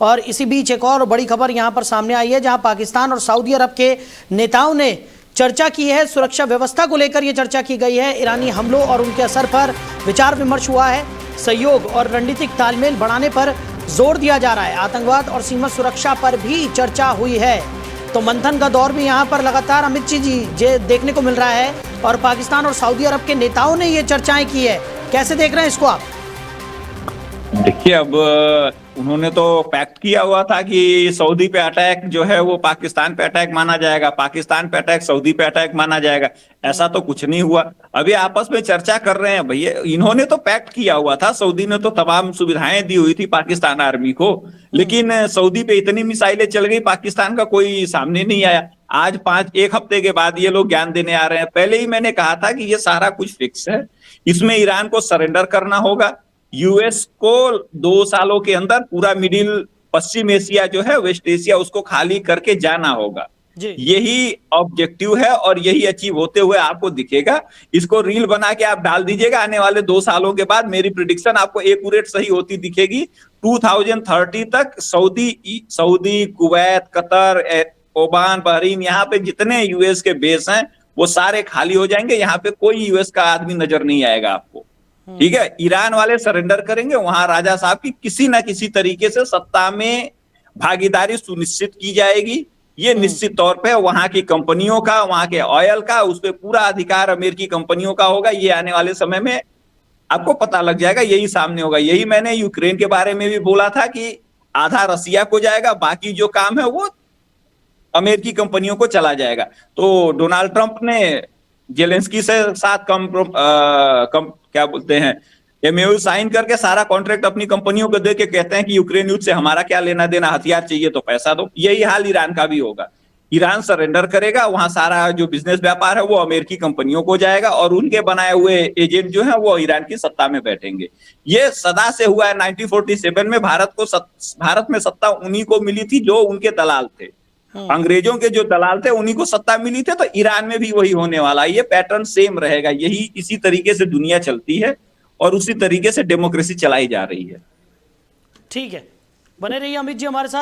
और इसी बीच एक और बड़ी खबर यहां पर सामने आई है, जहां पाकिस्तान और सऊदी अरब के नेताओं ने चर्चा की है। सुरक्षा व्यवस्था को लेकर यह चर्चा की गई है। ईरानी हमलों और उनके असर पर विचार विमर्श हुआ है। सहयोग और रणनीतिक तालमेल बढ़ाने पर जोर दिया जा रहा है। आतंकवाद और सीमा सुरक्षा पर भी चर्चा हुई है। तो मंथन का दौर भी यहाँ पर लगातार अमित जी देखने को मिल रहा है, और पाकिस्तान और सऊदी अरब के नेताओं ने ये चर्चाएं की है। कैसे देख रहे हैं इसको आप? देखिए, अब उन्होंने तो पैक्ट किया हुआ था कि सऊदी पे अटैक जो है वो पाकिस्तान पे अटैक माना जाएगा, पाकिस्तान पे अटैक सऊदी पे अटैक माना जाएगा। ऐसा तो कुछ नहीं हुआ। अभी आपस में चर्चा कर रहे हैं। भैया, इन्होंने तो पैक्ट किया हुआ था, सऊदी ने तो तमाम सुविधाएं दी हुई थी पाकिस्तान आर्मी को, लेकिन सऊदी पे इतनी मिसाइलें चल गई, पाकिस्तान का कोई सामने नहीं आया। आज एक हफ्ते के बाद ये लोग ज्ञान देने आ रहे हैं। पहले ही मैंने कहा था कि ये सारा कुछ फिक्स है, इसमें ईरान को सरेंडर करना होगा। यूएस को 2 सालों के अंदर पूरा मिडिल पश्चिम एशिया जो है, वेस्ट एशिया, उसको खाली करके जाना होगा। यही ऑब्जेक्टिव है और यही अचीव होते हुए आपको दिखेगा। इसको रील बना के आप डाल दीजिएगा, आने वाले 2 सालों के बाद मेरी प्रिडिक्शन आपको एक्यूरेट सही होती दिखेगी। 2030 तक Saudi, Kuwait, Qatar, Oman, Bahrain, यहाँ पे जितने यूएस के बेस हैं वो सारे खाली हो जाएंगे। यहाँ पे कोई यूएस का आदमी नजर नहीं आएगा आपको। ठीक है, ईरान वाले सरेंडर करेंगे, वहां राजा साहब की किसी ना किसी तरीके से सत्ता में भागीदारी सुनिश्चित की जाएगी। ये निश्चित तौर पे वहां की कंपनियों का, वहां के ऑयल का, उस पर पूरा अधिकार अमेरिकी कंपनियों का होगा। ये आने वाले समय में आपको पता लग जाएगा, यही सामने होगा। यही मैंने यूक्रेन के बारे में भी बोला था कि आधा रसिया को जाएगा, बाकी जो काम है वो अमेरिकी कंपनियों को चला जाएगा। तो डोनाल्ड ट्रंप ने जेलेंस्की से साथ क्या बोलते हैं, एमओयू साइन करके सारा कॉन्ट्रैक्ट अपनी कंपनियों को दे के कहते हैं कि यूक्रेन युद्ध से हमारा क्या लेना देना, हथियार चाहिए तो पैसा दो। यही हाल ईरान का भी होगा। ईरान सरेंडर करेगा, वहां सारा जो बिजनेस व्यापार है वो अमेरिकी कंपनियों को जाएगा और उनके बनाए हुए एजेंट जो है वो ईरान की सत्ता में बैठेंगे। ये सदा से हुआ है। 1947 में भारत में सत्ता उन्हीं को मिली थी जो उनके दलाल थे। अंग्रेजों के जो दलाल थे उन्हीं को सत्ता मिली थी। तो ईरान में भी वही होने वाला है। ये पैटर्न सेम रहेगा। यही इसी तरीके से दुनिया चलती है और उसी तरीके से डेमोक्रेसी चलाई जा रही है। ठीक है, बने रहिए अमित जी हमारे साथ।